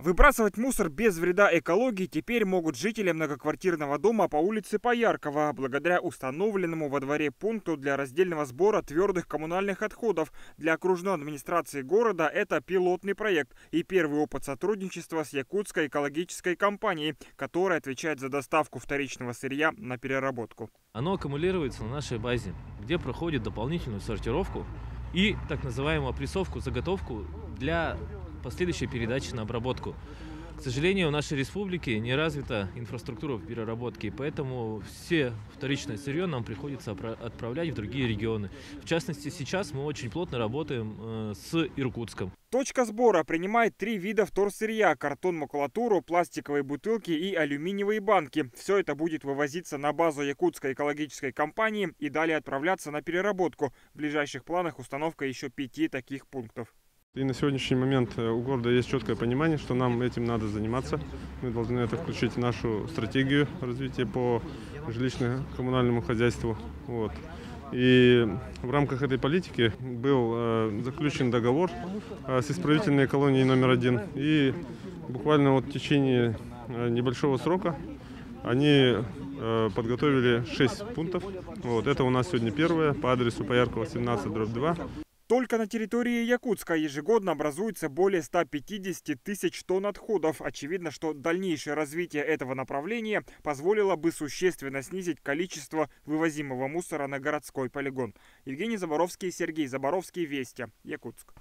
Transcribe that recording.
Выбрасывать мусор без вреда экологии теперь могут жители многоквартирного дома по улице Пояркова, благодаря установленному во дворе пункту для раздельного сбора твердых коммунальных отходов. Для окружной администрации города это пилотный проект и первый опыт сотрудничества с якутской экологической компанией, которая отвечает за доставку вторичного сырья на переработку. Оно аккумулируется на нашей базе, где проходит дополнительную сортировку и так называемую опрессовку, заготовку для последующей передачи на обработку. К сожалению, в нашей республике не развита инфраструктура переработки, поэтому все вторичное сырье нам приходится отправлять в другие регионы. В частности, сейчас мы очень плотно работаем с Иркутском. Точка сбора принимает 3 вида вторсырья: картон, макулатуру, пластиковые бутылки и алюминиевые банки. Все это будет вывозиться на базу якутской экологической компании и далее отправляться на переработку. В ближайших планах установка еще 5 таких пунктов. И на сегодняшний момент у города есть четкое понимание, что нам этим надо заниматься. Мы должны это включить в нашу стратегию развития по жилищно-коммунальному хозяйству. Вот. И в рамках этой политики был заключен договор с исправительной колонией номер 1. И буквально вот в течение небольшого срока они подготовили 6 пунктов. Вот. Это у нас сегодня первое по адресу Пояркова 17/2. Только на территории Якутска ежегодно образуется более 150 тысяч тонн отходов. Очевидно, что дальнейшее развитие этого направления позволило бы существенно снизить количество вывозимого мусора на городской полигон. Евгений Заборовский, Сергей Заборовский, Вести, Якутск.